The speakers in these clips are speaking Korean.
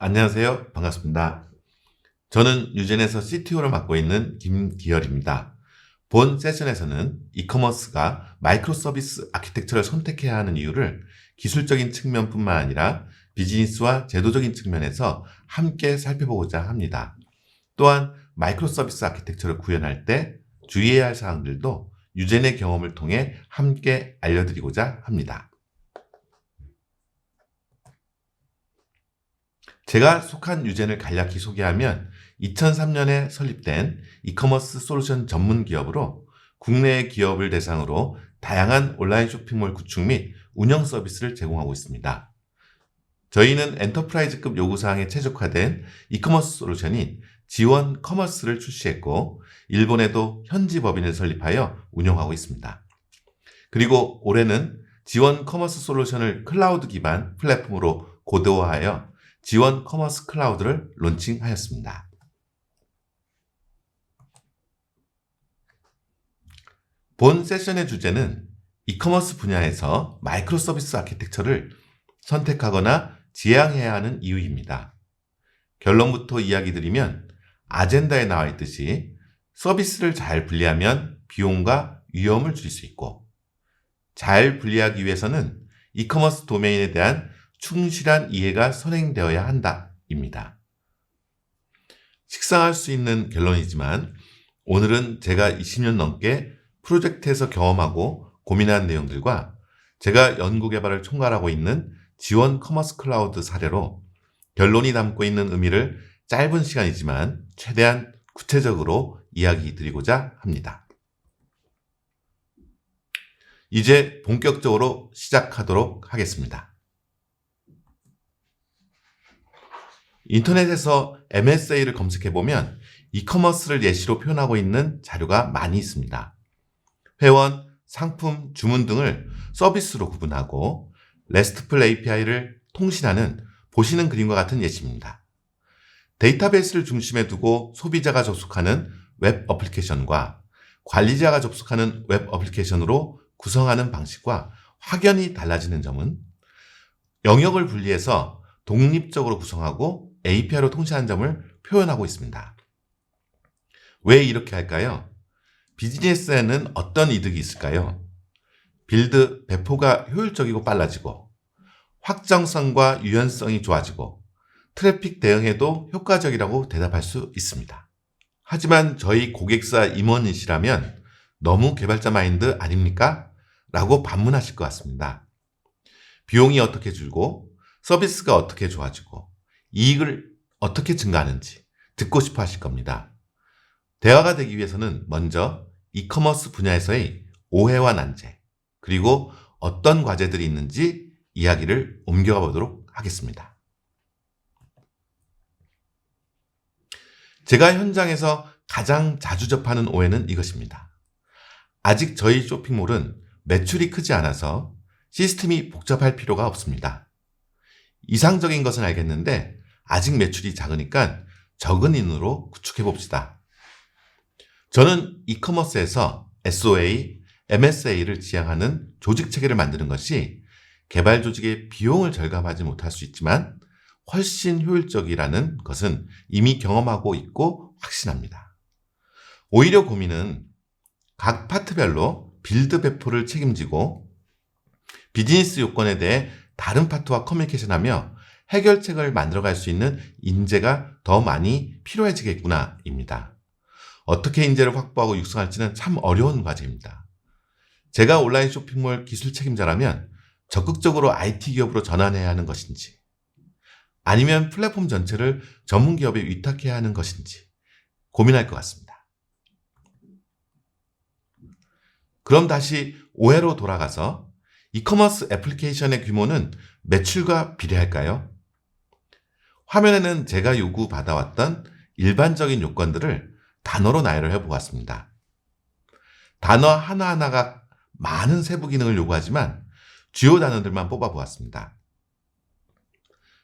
안녕하세요. 반갑습니다. 저는 유젠에서 CTO를 맡고 있는 김기열입니다. 본 세션에서는 이커머스가 마이크로 서비스 아키텍처를 선택해야 하는 이유를 기술적인 측면뿐만 아니라 비즈니스와 제도적인 측면에서 함께 살펴보고자 합니다. 또한 마이크로 서비스 아키텍처를 구현할 때 주의해야 할 사항들도 유젠의 경험을 통해 함께 알려드리고자 합니다. 제가 속한 유젠을 간략히 소개하면 2003년에 설립된 이커머스 솔루션 전문 기업으로 국내의 기업을 대상으로 다양한 온라인 쇼핑몰 구축 및 운영 서비스를 제공하고 있습니다. 저희는 엔터프라이즈급 요구사항에 최적화된 이커머스 솔루션인 지원 커머스를 출시했고 일본에도 현지 법인을 설립하여 운영하고 있습니다. 그리고 올해는 지원 커머스 솔루션을 클라우드 기반 플랫폼으로 고도화하여 지원 커머스 클라우드를 론칭하였습니다. 본 세션의 주제는 이커머스 분야에서 마이크로 서비스 아키텍처를 선택하거나 지향해야 하는 이유입니다. 결론부터 이야기 드리면 아젠다에 나와 있듯이 서비스를 잘 분리하면 비용과 위험을 줄일 수 있고 잘 분리하기 위해서는 이커머스 도메인에 대한 충실한 이해가 선행되어야 한다입니다. 식상할 수 있는 결론이지만 오늘은 제가 20년 넘게 프로젝트에서 경험하고 고민한 내용들과 제가 연구개발을 총괄하고 있는 지원 커머스 클라우드 사례로 결론이 담고 있는 의미를 짧은 시간이지만 최대한 구체적으로 이야기 드리고자 합니다. 이제 본격적으로 시작하도록 하겠습니다. 인터넷에서 MSA를 검색해보면 이커머스를 예시로 표현하고 있는 자료가 많이 있습니다. 회원, 상품, 주문 등을 서비스로 구분하고 RESTful API를 통신하는 보시는 그림과 같은 예시입니다. 데이터베이스를 중심에 두고 소비자가 접속하는 웹 어플리케이션과 관리자가 접속하는 웹 어플리케이션으로 구성하는 방식과 확연히 달라지는 점은 영역을 분리해서 독립적으로 구성하고 API로 통신하는 점을 표현하고 있습니다. 왜 이렇게 할까요? 비즈니스에는 어떤 이득이 있을까요? 빌드, 배포가 효율적이고 빨라지고 확정성과 유연성이 좋아지고 트래픽 대응에도 효과적이라고 대답할 수 있습니다. 하지만 저희 고객사 임원이시라면 너무 개발자 마인드 아닙니까? 라고 반문하실 것 같습니다. 비용이 어떻게 줄고 서비스가 어떻게 좋아지고 이익을 어떻게 증가하는지 듣고 싶어 하실 겁니다. 대화가 되기 위해서는 먼저 이커머스 분야에서의 오해와 난제, 그리고 어떤 과제들이 있는지 이야기를 옮겨가 보도록 하겠습니다. 제가 현장에서 가장 자주 접하는 오해는 이것입니다. 아직 저희 쇼핑몰은 매출이 크지 않아서 시스템이 복잡할 필요가 없습니다. 이상적인 것은 알겠는데 아직 매출이 작으니까 적은 인으로 구축해 봅시다. 저는 이커머스에서 SOA, MSA를 지향하는 조직 체계를 만드는 것이 개발 조직의 비용을 절감하지 못할 수 있지만 훨씬 효율적이라는 것은 이미 경험하고 있고 확신합니다. 오히려 고민은 각 파트별로 빌드 배포를 책임지고 비즈니스 요건에 대해 다른 파트와 커뮤니케이션하며 해결책을 만들어갈 수 있는 인재가 더 많이 필요해지겠구나입니다. 어떻게 인재를 확보하고 육성할지는 참 어려운 과제입니다. 제가 온라인 쇼핑몰 기술 책임자라면 적극적으로 IT 기업으로 전환해야 하는 것인지 아니면 플랫폼 전체를 전문 기업에 위탁해야 하는 것인지 고민할 것 같습니다. 그럼 다시 오해로 돌아가서 이커머스 애플리케이션의 규모는 매출과 비례할까요? 화면에는 제가 요구받아왔던 일반적인 요건들을 단어로 나열을 해보았습니다. 단어 하나하나가 많은 세부 기능을 요구하지만 주요 단어들만 뽑아보았습니다.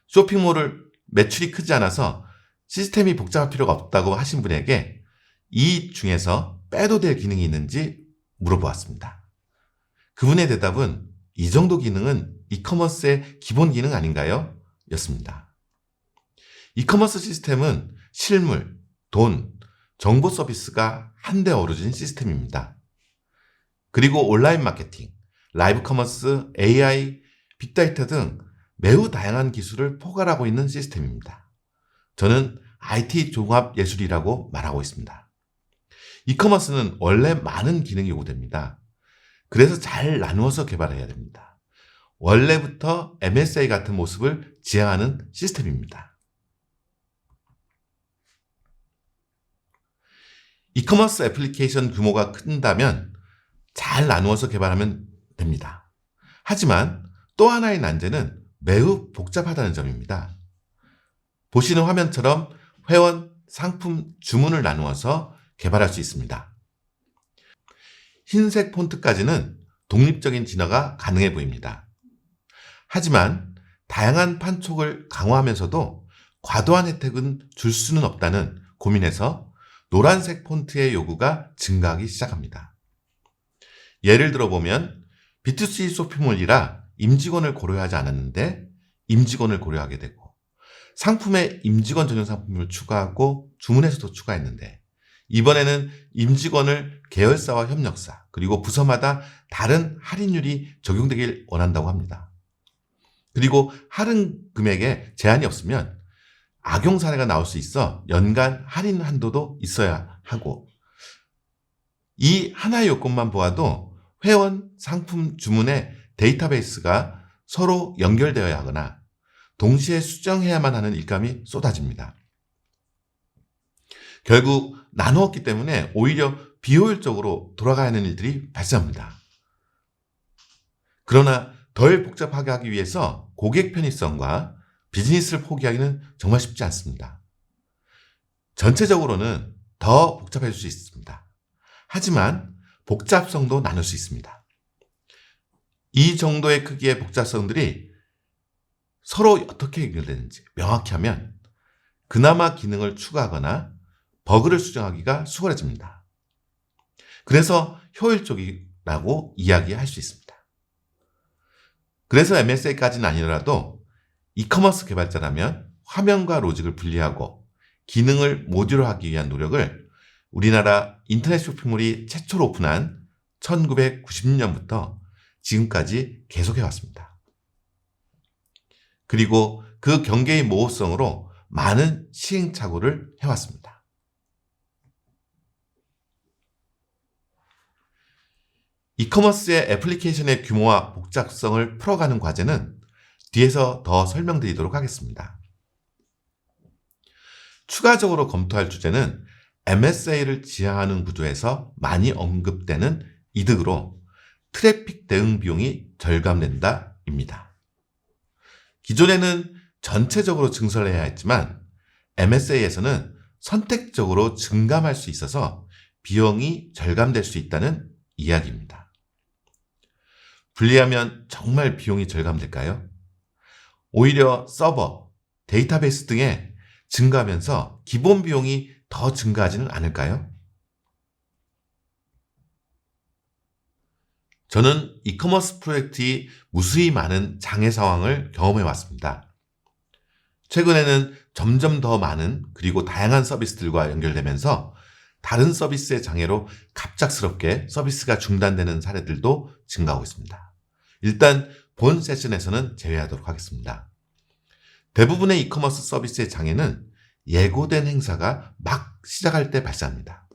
쇼핑몰을 매출이 크지 않아서 시스템이 복잡할 필요가 없다고 하신 분에게 이 중에서 빼도 될 기능이 있는지 물어보았습니다. 그분의 대답은 이 정도 기능은 이커머스의 기본 기능 아닌가요? 였습니다. 이커머스 시스템은 실물, 돈, 정보 서비스가 한데 어우러진 시스템입니다. 그리고 온라인 마케팅, 라이브 커머스, AI, 빅데이터 등 매우 다양한 기술을 포괄하고 있는 시스템입니다. 저는 IT 종합 예술이라고 말하고 있습니다. 이커머스는 원래 많은 기능이 요구됩니다. 그래서 잘 나누어서 개발해야 됩니다. 원래부터 MSA 같은 모습을 지향하는 시스템입니다. 이커머스 애플리케이션 규모가 큰다면 잘 나누어서 개발하면 됩니다. 하지만 또 하나의 난제는 매우 복잡하다는 점입니다. 보시는 화면처럼 회원, 상품, 주문을 나누어서 개발할 수 있습니다. 흰색 폰트까지는 독립적인 진화가 가능해 보입니다. 하지만 다양한 판촉을 강화하면서도 과도한 혜택은 줄 수는 없다는 고민에서 노란색 폰트의 요구가 증가하기 시작합니다. 예를 들어보면 B2C 쇼핑몰이라 임직원을 고려하지 않았는데 임직원을 고려하게 되고, 상품에 임직원 전용 상품을 추가하고 주문에서도 추가했는데 이번에는 임직원을 계열사와 협력사 그리고 부서마다 다른 할인율이 적용되길 원한다고 합니다. 그리고 할인 금액에 제한이 없으면 악용 사례가 나올 수 있어 연간 할인 한도도 있어야 하고, 이 하나의 요건만 보아도 회원 상품 주문의 데이터베이스가 서로 연결되어야 하거나 동시에 수정해야만 하는 일감이 쏟아집니다. 결국 나누었기 때문에 오히려 비효율적으로 돌아가야 하는 일들이 발생합니다. 그러나 덜 복잡하게 하기 위해서 고객 편의성과 비즈니스를 포기하기는 정말 쉽지 않습니다. 전체적으로는 더 복잡해질 수 있습니다. 하지만 복잡성도 나눌 수 있습니다. 이 정도의 크기의 복잡성들이 서로 어떻게 연결되는지 명확히 하면 그나마 기능을 추가하거나 버그를 수정하기가 수월해집니다. 그래서 효율적이라고 이야기할 수 있습니다. 그래서 MSA까지는 아니더라도 이커머스 개발자라면 화면과 로직을 분리하고 기능을 모듈화하기 위한 노력을 우리나라 인터넷 쇼핑몰이 최초로 오픈한 1990년부터 지금까지 계속해왔습니다. 그리고 그 경계의 모호성으로 많은 시행착오를 해왔습니다. 이커머스의 애플리케이션의 규모와 복잡성을 풀어가는 과제는 뒤에서 더 설명드리도록 하겠습니다. 추가적으로 검토할 주제는 MSA를 지향하는 구조에서 많이 언급되는 이득으로 트래픽 대응 비용이 절감된다입니다. 기존에는 전체적으로 증설을 해야 했지만 MSA에서는 선택적으로 증감할 수 있어서 비용이 절감될 수 있다는 이야기입니다. 분리하면 정말 비용이 절감될까요? 오히려 서버, 데이터베이스 등에 증가하면서 기본 비용이 더 증가하지는 않을까요? 저는 이커머스 프로젝트의 무수히 많은 장애 상황을 경험해 왔습니다. 최근에는 점점 더 많은 그리고 다양한 서비스들과 연결되면서 다른 서비스의 장애로 갑작스럽게 서비스가 중단되는 사례들도 증가하고 있습니다. 일단 본 세션에서는 제외하도록 하겠습니다. 대부분의 이커머스 서비스의 장애는 예고된 행사가 막 시작할 때 발생합니다.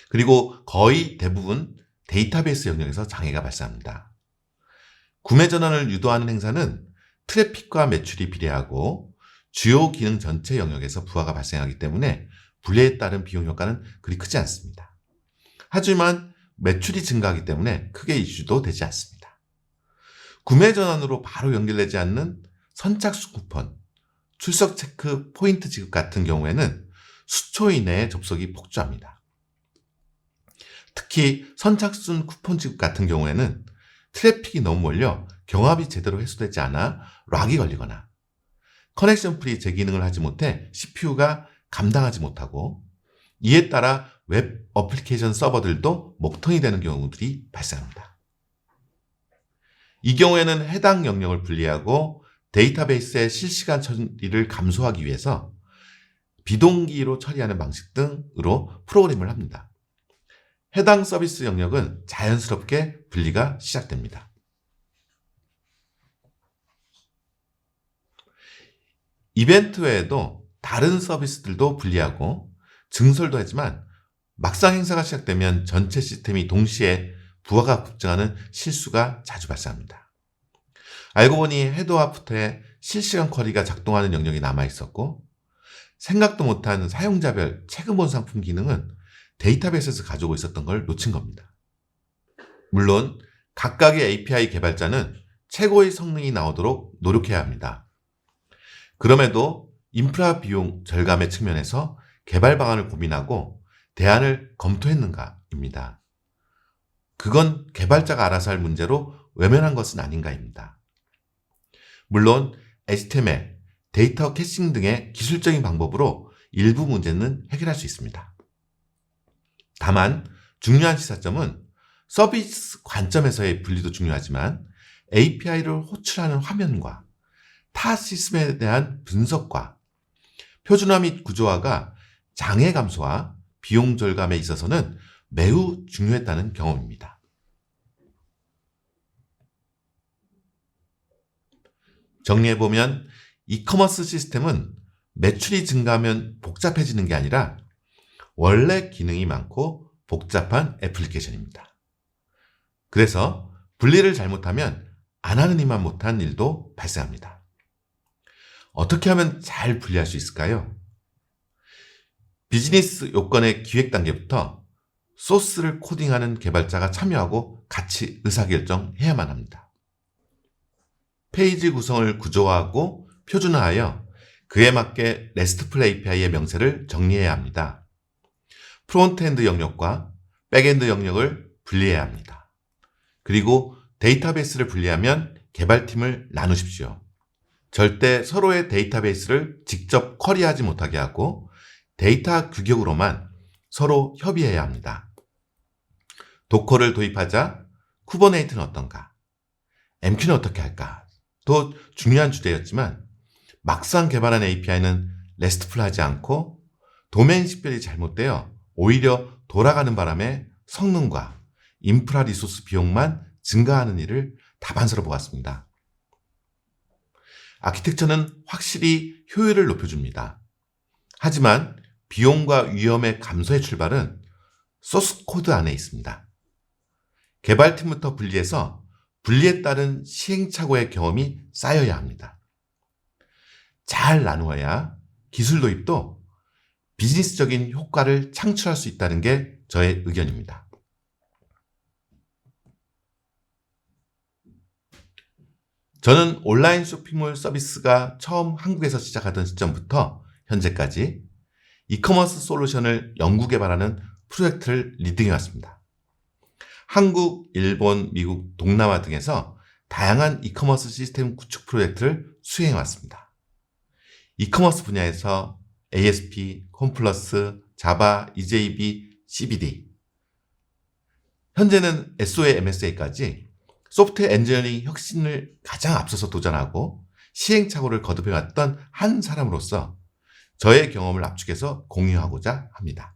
그리고 거의 대부분 데이터베이스 영역에서 장애가 발생합니다. 구매 전환을 유도하는 행사는 트래픽과 매출이 비례하고 주요 기능 전체 영역에서 부하가 발생하기 때문에 분리에 따른 비용 효과는 그리 크지 않습니다. 하지만 매출이 증가하기 때문에 크게 이슈도 되지 않습니다. 구매 전환으로 바로 연결되지 않는 선착순 쿠폰, 출석 체크 포인트 지급 같은 경우에는 수초 이내에 접속이 폭주합니다. 특히 선착순 쿠폰 지급 같은 경우에는 트래픽이 너무 몰려 경합이 제대로 해소되지 않아 락이 걸리거나 커넥션 프리 재기능을 하지 못해 CPU가 감당하지 못하고 이에 따라 웹 어플리케이션 서버들도 목통이 되는 경우들이 발생합니다. 이 경우에는 해당 영역을 분리하고 데이터베이스의 실시간 처리를 감소하기 위해서 비동기로 처리하는 방식 등으로 프로그램을 합니다. 해당 서비스 영역은 자연스럽게 분리가 시작됩니다. 이벤트 외에도 다른 서비스들도 분리하고 증설도 하지만 막상 행사가 시작되면 전체 시스템이 동시에 부하가 급증하는 실수가 자주 발생합니다. 알고 보니 헤드와 푸트에 실시간 쿼리가 작동하는 영역이 남아있었고 생각도 못한 사용자별 체크본 상품 기능은 데이터베이스에서 가지고 있었던 걸 놓친 겁니다. 물론 각각의 API 개발자는 최고의 성능이 나오도록 노력해야 합니다. 그럼에도 인프라 비용 절감의 측면에서 개발 방안을 고민하고 대안을 검토했는가입니다. 그건 개발자가 알아서 할 문제로 외면한 것은 아닌가입니다. 물론 HTML, 데이터 캐싱 등의 기술적인 방법으로 일부 문제는 해결할 수 있습니다. 다만 중요한 시사점은 서비스 관점에서의 분리도 중요하지만 API를 호출하는 화면과 타 시스템에 대한 분석과 표준화 및 구조화가 장애 감소와 비용 절감에 있어서는 매우 중요했다는 경험입니다. 정리해보면 이커머스 시스템은 매출이 증가하면 복잡해지는 게 아니라 원래 기능이 많고 복잡한 애플리케이션입니다. 그래서 분리를 잘못하면 안 하는 이만 못한 일도 발생합니다. 어떻게 하면 잘 분리할 수 있을까요? 비즈니스 요건의 기획 단계부터 소스를 코딩하는 개발자가 참여하고 같이 의사결정해야만 합니다. 페이지 구성을 구조화하고 표준화하여 그에 맞게 RESTful API의 명세를 정리해야 합니다. 프론트엔드 영역과 백엔드 영역을 분리해야 합니다. 그리고 데이터베이스를 분리하면 개발팀을 나누십시오. 절대 서로의 데이터베이스를 직접 쿼리하지 못하게 하고 데이터 규격으로만 서로 협의해야 합니다. 도커를 도입하자 쿠버네이트는 어떤가? MQ는 어떻게 할까? 도 중요한 주제였지만 막상 개발한 API는 RESTful하지 않고 도메인 식별이 잘못되어 오히려 돌아가는 바람에 성능과 인프라 리소스 비용만 증가하는 일을 다반사로 보았습니다. 아키텍처는 확실히 효율을 높여줍니다. 하지만 비용과 위험의 감소의 출발은 소스 코드 안에 있습니다. 개발팀부터 분리해서 분리에 따른 시행착오의 경험이 쌓여야 합니다. 잘 나누어야 기술 도입도 비즈니스적인 효과를 창출할 수 있다는 게 저의 의견입니다. 저는 온라인 쇼핑몰 서비스가 처음 한국에서 시작하던 시점부터 현재까지 이커머스 솔루션을 연구 개발하는 프로젝트를 리딩해왔습니다. 한국, 일본, 미국, 동남아 등에서 다양한 이커머스 시스템 구축 프로젝트를 수행해왔습니다. 이커머스 분야에서 ASP, 홈플러스, 자바, EJB, CBD, 현재는 SOA, MSA까지 소프트웨어 엔지니어링 혁신을 가장 앞서서 도전하고 시행착오를 거듭해왔던 한 사람으로서 저의 경험을 압축해서 공유하고자 합니다.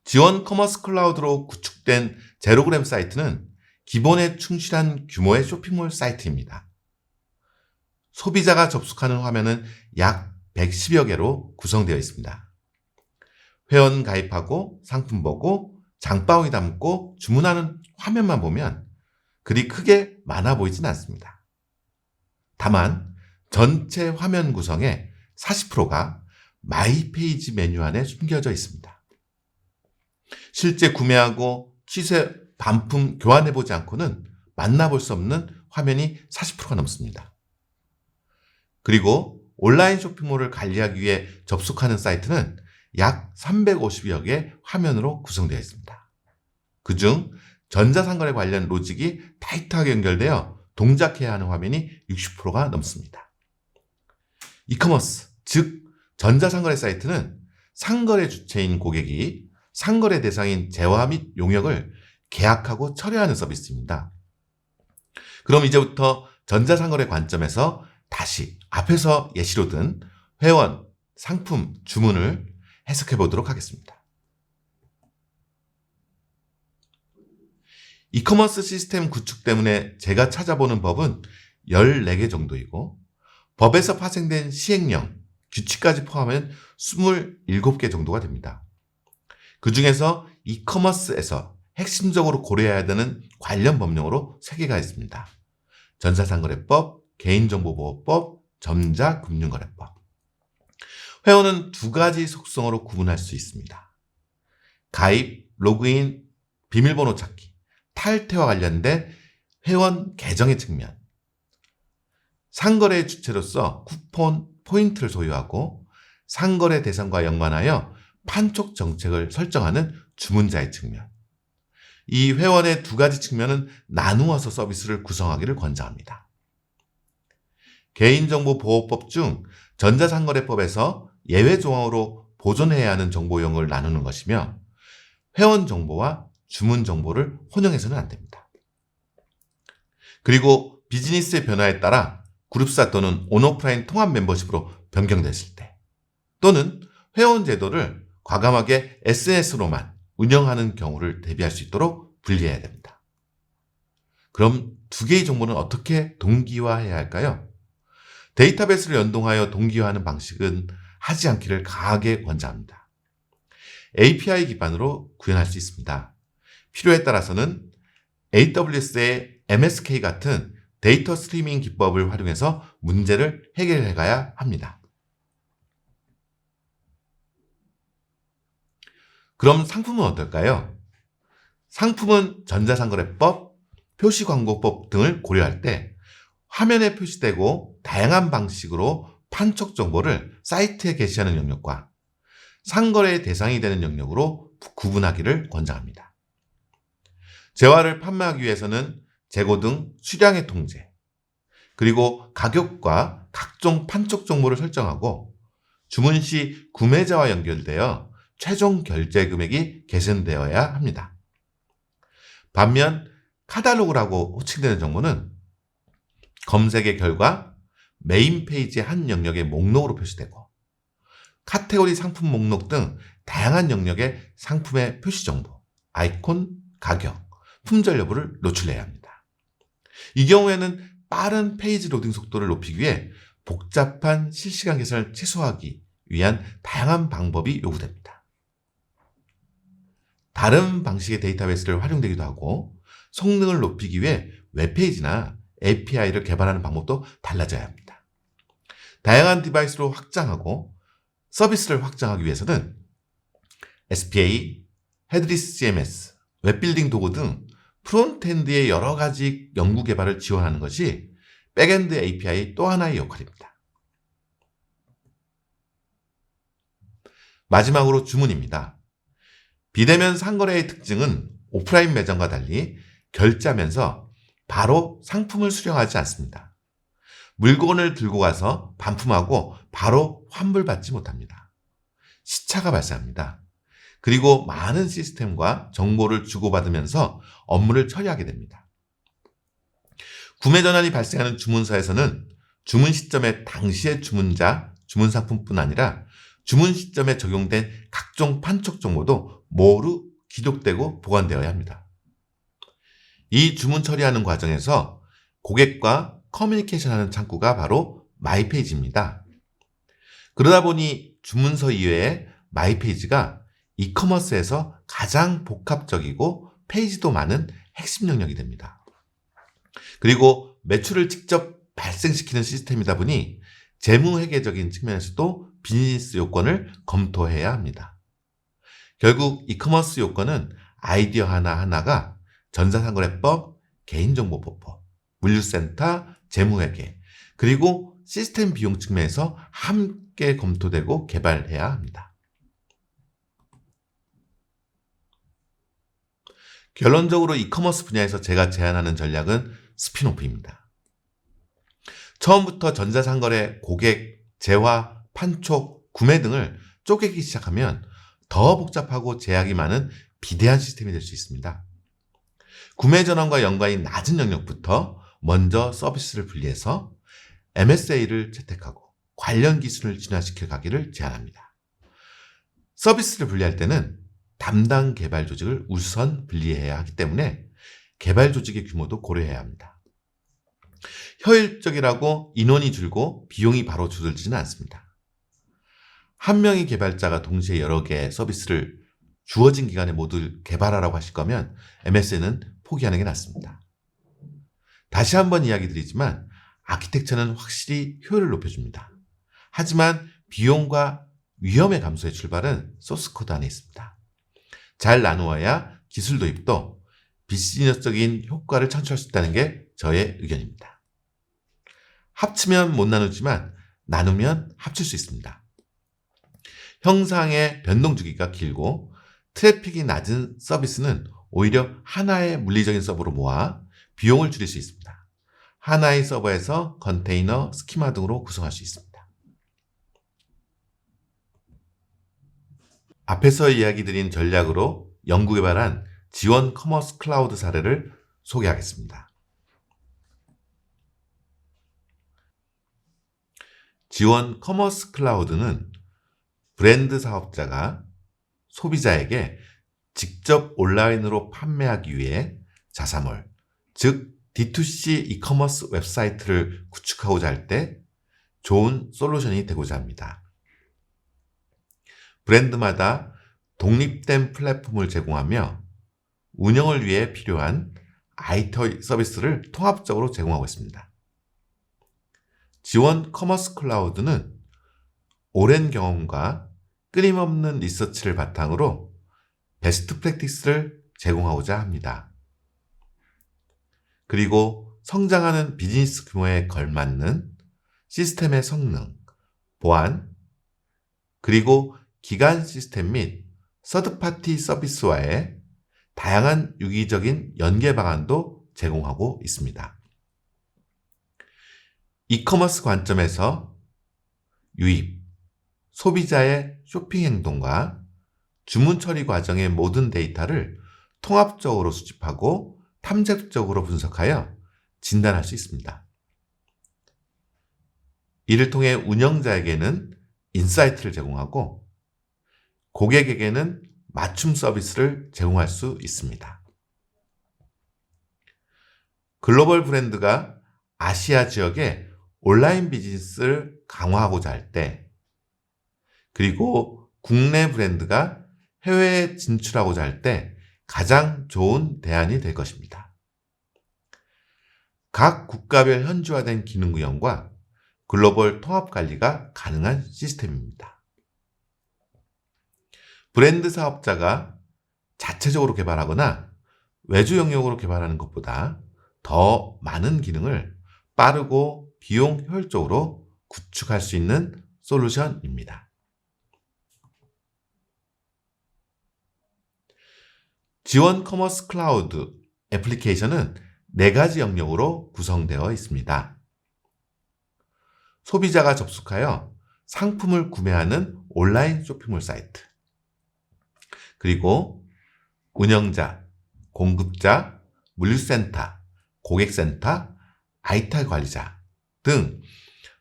지원 커머스 클라우드로 구축된 제로그램 사이트는 기본에 충실한 규모의 쇼핑몰 사이트입니다. 소비자가 접속하는 화면은 약 110여 개로 구성되어 있습니다. 회원 가입하고 상품 보고 장바구니 담고 주문하는 화면만 보면 그리 크게 많아 보이진 않습니다. 다만 전체 화면 구성의 40%가 마이 페이지 메뉴 안에 숨겨져 있습니다. 실제 구매하고 시세 반품 교환해보지 않고는 만나볼 수 없는 화면이 40%가 넘습니다. 그리고 온라인 쇼핑몰을 관리하기 위해 접속하는 사이트는 약 350여 개 화면으로 구성되어 있습니다. 그중 전자상거래 관련 로직이 타이트하게 연결되어 동작해야 하는 화면이 60%가 넘습니다. 이커머스, 즉 전자상거래 사이트는 상거래 주체인 고객이 상거래 대상인 재화 및 용역을 계약하고 철회하는 서비스입니다. 그럼 이제부터 전자상거래 관점에서 다시 앞에서 예시로 든 회원, 상품, 주문을 해석해 보도록 하겠습니다. 이커머스 시스템 구축 때문에 제가 찾아보는 법은 14개 정도이고 법에서 파생된 시행령, 규칙까지 포함하면 27개 정도가 됩니다. 그 중에서 이커머스에서 핵심적으로 고려해야 되는 관련 법령으로 3개가 있습니다. 전자상거래법, 개인정보보호법, 전자금융거래법. 회원은 2가지 속성으로 구분할 수 있습니다. 가입, 로그인, 비밀번호 찾기, 탈퇴와 관련된 회원 계정의 측면. 상거래의 주체로서 쿠폰, 포인트를 소유하고 상거래 대상과 연관하여 판촉 정책을 설정하는 주문자의 측면. 이 회원의 2가지 측면은 나누어서 서비스를 구성하기를 권장합니다. 개인정보보호법 중 전자상거래법에서 예외 조항으로 보존해야 하는 정보용을 나누는 것이며 회원 정보와 주문 정보를 혼용해서는 안 됩니다. 그리고 비즈니스의 변화에 따라 그룹사 또는 온오프라인 통합 멤버십으로 변경됐을 때 또는 회원 제도를 과감하게 SNS로만 운영하는 경우를 대비할 수 있도록 분리해야 됩니다. 그럼 2개의 정보는 어떻게 동기화해야 할까요? 데이터베이스를 연동하여 동기화하는 방식은 하지 않기를 강하게 권장합니다. API 기반으로 구현할 수 있습니다. 필요에 따라서는 AWS의 MSK 같은 데이터 스트리밍 기법을 활용해서 문제를 해결해 가야 합니다. 그럼 상품은 어떨까요? 상품은 전자상거래법, 표시광고법 등을 고려할 때 화면에 표시되고 다양한 방식으로 판촉 정보를 사이트에 게시하는 영역과 상거래의 대상이 되는 영역으로 구분하기를 권장합니다. 재화를 판매하기 위해서는 재고 등 수량의 통제, 그리고 가격과 각종 판촉 정보를 설정하고 주문 시 구매자와 연결되어 최종 결제 금액이 계산되어야 합니다. 반면 카탈로그라고 호칭되는 정보는 검색의 결과 메인 페이지의 한 영역의 목록으로 표시되고 카테고리 상품 목록 등 다양한 영역의 상품의 표시 정보, 아이콘, 가격, 품절 여부를 노출해야 합니다. 이 경우에는 빠른 페이지 로딩 속도를 높이기 위해 복잡한 실시간 계산을 최소화하기 위한 다양한 방법이 요구됩니다. 다른 방식의 데이터베이스를 활용되기도 하고 성능을 높이기 위해 웹페이지나 API를 개발하는 방법도 달라져야 합니다. 다양한 디바이스로 확장하고 서비스를 확장하기 위해서는 SPA, 헤드리스 CMS, 웹빌딩 도구 등 프론트엔드의 여러 가지 연구 개발을 지원하는 것이 백엔드 API 또 하나의 역할입니다. 마지막으로 주문입니다. 비대면 상거래의 특징은 오프라인 매장과 달리 결제하면서 바로 상품을 수령하지 않습니다. 물건을 들고 가서 반품하고 바로 환불받지 못합니다. 시차가 발생합니다. 그리고 많은 시스템과 정보를 주고받으면서 업무를 처리하게 됩니다. 구매 전환이 발생하는 주문서에서는 주문 시점의 당시의 주문자, 주문 상품뿐 아니라 주문 시점에 적용된 각종 판촉 정보도 모두 기록되고 보관되어야 합니다. 이 주문 처리하는 과정에서 고객과 커뮤니케이션하는 창구가 바로 마이페이지입니다. 그러다 보니 주문서 이외에 마이페이지가 이커머스에서 가장 복합적이고 페이지도 많은 핵심 영역이 됩니다. 그리고 매출을 직접 발생시키는 시스템이다 보니 재무회계적인 측면에서도 비즈니스 요건을 검토해야 합니다. 결국 이커머스 요건은 아이디어 하나하나가 전자상거래법, 개인정보보호법, 물류센터, 재무회계, 그리고 시스템 비용 측면에서 함께 검토되고 개발해야 합니다. 결론적으로 이커머스 분야에서 제가 제안하는 전략은 스핀오프입니다. 처음부터 전자상거래, 고객, 재화, 판촉, 구매 등을 쪼개기 시작하면 더 복잡하고 제약이 많은 비대한 시스템이 될 수 있습니다. 구매 전환과 연관이 낮은 영역부터 먼저 서비스를 분리해서 MSA를 채택하고 관련 기술을 진화시켜 가기를 제안합니다. 서비스를 분리할 때는 담당 개발 조직을 우선 분리해야 하기 때문에 개발 조직의 규모도 고려해야 합니다. 효율적이라고 인원이 줄고 비용이 바로 줄어들지는 않습니다. 한 명의 개발자가 동시에 여러 개의 서비스를 주어진 기간에 모두 개발하라고 하실 거면 MSA는 포기하는 게 낫습니다. 다시 한번 이야기 드리지만 아키텍처는 확실히 효율을 높여줍니다. 하지만 비용과 위험의 감소의 출발은 소스 코드 안에 있습니다. 잘 나누어야 기술 도입도 비즈니스적인 효과를 창출할 수 있다는 게 저의 의견입니다. 합치면 못 나누지만 나누면 합칠 수 있습니다. 형상의 변동 주기가 길고 트래픽이 낮은 서비스는 오히려 하나의 물리적인 서버로 모아 비용을 줄일 수 있습니다. 하나의 서버에서 컨테이너, 스키마 등으로 구성할 수 있습니다. 앞에서 이야기 드린 전략으로 연구개발한 지원 커머스 클라우드 사례를 소개하겠습니다. 지원 커머스 클라우드는 브랜드 사업자가 소비자에게 직접 온라인으로 판매하기 위해 자사몰, 즉 D2C 이커머스 웹사이트를 구축하고자 할 때 좋은 솔루션이 되고자 합니다. 브랜드마다 독립된 플랫폼을 제공하며 운영을 위해 필요한 IT 서비스를 통합적으로 제공하고 있습니다. 지원 커머스 클라우드는 오랜 경험과 끊임없는 리서치를 바탕으로 베스트 프랙티스를 제공하고자 합니다. 그리고 성장하는 비즈니스 규모에 걸맞는 시스템의 성능, 보안, 그리고 기간 시스템 및 서드파티 서비스와의 다양한 유기적인 연계 방안도 제공하고 있습니다. 이커머스 관점에서 유입, 소비자의 쇼핑 행동과 주문 처리 과정의 모든 데이터를 통합적으로 수집하고 탐색적으로 분석하여 진단할 수 있습니다. 이를 통해 운영자에게는 인사이트를 제공하고 고객에게는 맞춤 서비스를 제공할 수 있습니다. 글로벌 브랜드가 아시아 지역의 온라인 비즈니스를 강화하고자 할 때, 그리고 국내 브랜드가 해외에 진출하고자 할 때 가장 좋은 대안이 될 것입니다. 각 국가별 현지화된 기능 구현과 글로벌 통합 관리가 가능한 시스템입니다. 브랜드 사업자가 자체적으로 개발하거나 외주 영역으로 개발하는 것보다 더 많은 기능을 빠르고 비용 효율적으로 구축할 수 있는 솔루션입니다. 지원 커머스 클라우드 애플리케이션은 4가지 영역으로 구성되어 있습니다. 소비자가 접속하여 상품을 구매하는 온라인 쇼핑몰 사이트, 그리고 운영자, 공급자, 물류센터, 고객센터, IT 관리자 등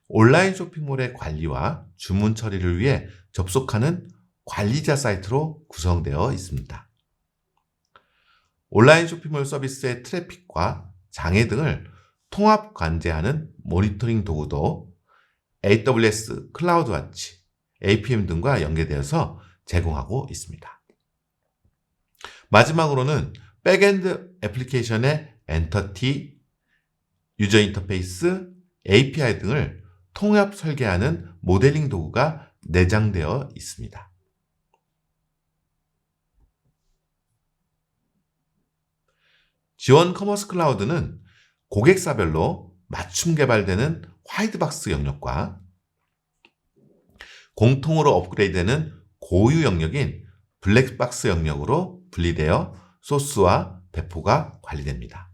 온라인 쇼핑몰의 관리와 주문 처리를 위해 접속하는 관리자 사이트로 구성되어 있습니다. 온라인 쇼핑몰 서비스의 트래픽과 장애 등을 통합 관제하는 모니터링 도구도 AWS 클라우드와치, APM 등과 연계되어서 제공하고 있습니다. 마지막으로는 백엔드 애플리케이션의 엔터티, 유저 인터페이스, API 등을 통합 설계하는 모델링 도구가 내장되어 있습니다. 지원 커머스 클라우드는 고객사별로 맞춤 개발되는 화이트박스 영역과 공통으로 업그레이드되는 고유 영역인 블랙박스 영역으로 분리되어 소스와 배포가 관리됩니다.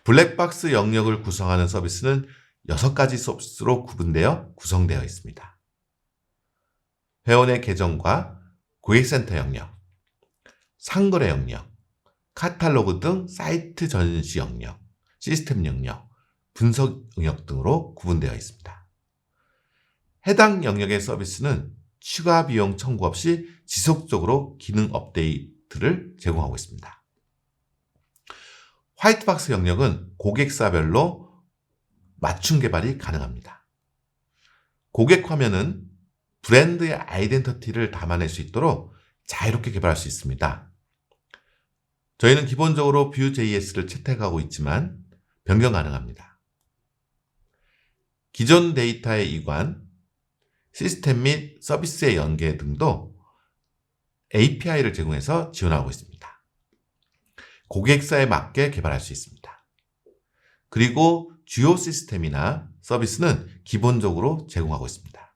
블랙박스 영역을 구성하는 서비스는 6가지 서비스로 구분되어 구성되어 있습니다. 회원의 계정과 고객센터 영역, 상거래 영역, 카탈로그 등 사이트 전시 영역, 시스템 영역, 분석 영역 등으로 구분되어 있습니다. 해당 영역의 서비스는 추가 비용 청구 없이 지속적으로 기능 업데이트를 제공하고 있습니다. 화이트박스 영역은 고객사별로 맞춤 개발이 가능합니다. 고객 화면은 브랜드의 아이덴티티를 담아낼 수 있도록 자유롭게 개발할 수 있습니다. 저희는 기본적으로 Vue.js를 채택하고 있지만 변경 가능합니다. 기존 데이터의 이관, 시스템 및 서비스의 연계 등도 API를 제공해서 지원하고 있습니다. 고객사에 맞게 개발할 수 있습니다. 그리고 주요 시스템이나 서비스는 기본적으로 제공하고 있습니다.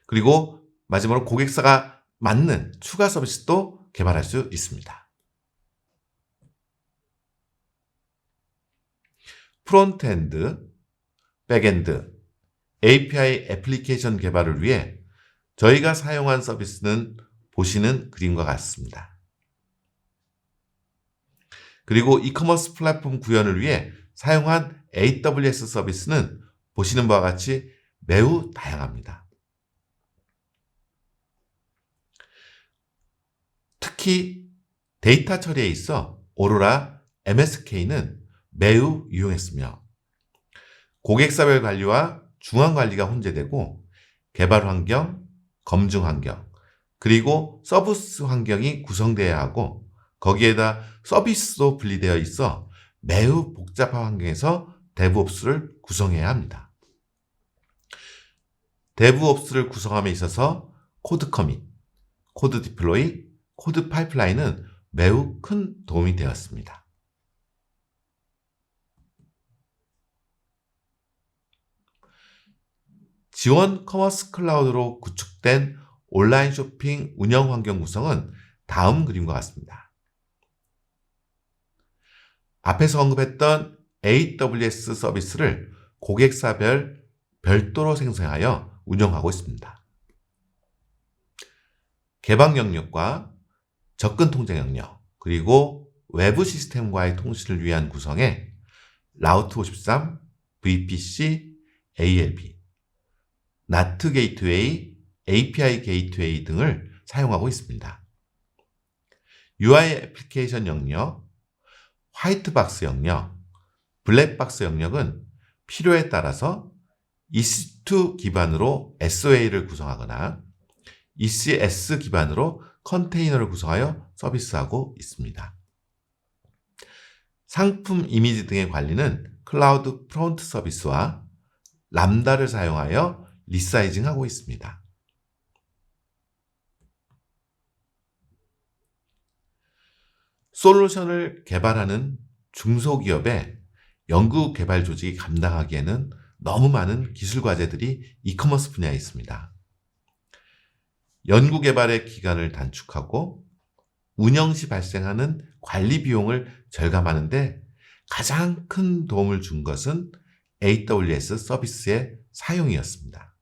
그리고 마지막으로 고객사가 맞는 추가 서비스도 개발할 수 있습니다. 프론트엔드, 백엔드, API 애플리케이션 개발을 위해 저희가 사용한 서비스는 보시는 그림과 같습니다. 그리고 이커머스 플랫폼 구현을 위해 사용한 AWS 서비스는 보시는 바와 같이 매우 다양합니다. 특히 데이터 처리에 있어 오로라 MSK는 매우 유용했으며 고객사별 관리와 중앙 관리가 혼재되고 개발 환경, 검증 환경, 그리고 서비스 환경이 구성되어야 하고 거기에다 서비스도 분리되어 있어 매우 복잡한 환경에서 데브옵스를 구성해야 합니다. 데브옵스를 구성함에 있어서 코드 커밋, 코드 디플로이, 코드 파이프라인은 매우 큰 도움이 되었습니다. 지원 커머스 클라우드로 구축된 온라인 쇼핑 운영 환경 구성은 다음 그림과 같습니다. 앞에서 언급했던 AWS 서비스를 고객사별 별도로 생성하여 운영하고 있습니다. 개방 영역과 접근 통제 영역, 그리고 외부 시스템과의 통신을 위한 구성에 라우트 53, VPC, ALB, NAT 게이트웨이, API 게이트웨이 등을 사용하고 있습니다. UI 애플리케이션 영역, 화이트박스 영역, 블랙박스 영역은 필요에 따라서 EC2 기반으로 SOA를 구성하거나 ECS 기반으로 컨테이너를 구성하여 서비스하고 있습니다. 상품 이미지 등의 관리는 클라우드 프론트 서비스와 람다를 사용하여 리사이징하고 있습니다. 솔루션을 개발하는 중소기업의 연구 개발 조직이 감당하기에는 너무 많은 기술 과제들이 이커머스 분야에 있습니다. 연구 개발의 기간을 단축하고 운영 시 발생하는 관리 비용을 절감하는 데 가장 큰 도움을 준 것은 AWS 서비스의 사용이었습니다.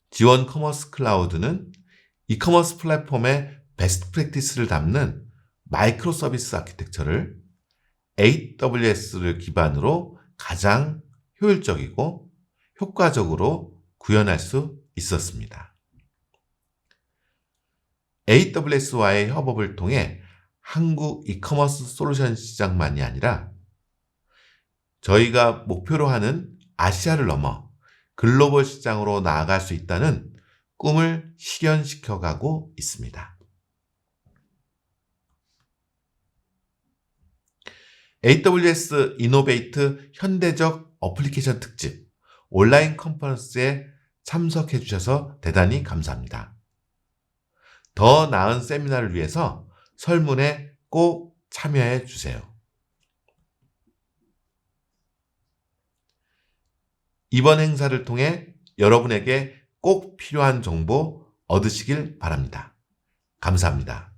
지원 커머스 클라우드는 이커머스 플랫폼의 베스트 프랙티스를 담는 마이크로 서비스 아키텍처를 AWS를 기반으로 가장 효율적이고 효과적으로 구현할 수 있었습니다. AWS와의 협업을 통해 한국 이커머스 솔루션 시장만이 아니라 저희가 목표로 하는 아시아를 넘어 글로벌 시장으로 나아갈 수 있다는 꿈을 실현시켜 가고 있습니다. AWS 이노베이트 현대적 어플리케이션 특집 온라인 컨퍼런스에 참석해 주셔서 대단히 감사합니다. 더 나은 세미나를 위해서 설문에 꼭 참여해 주세요. 이번 행사를 통해 여러분에게 꼭 필요한 정보 얻으시길 바랍니다. 감사합니다.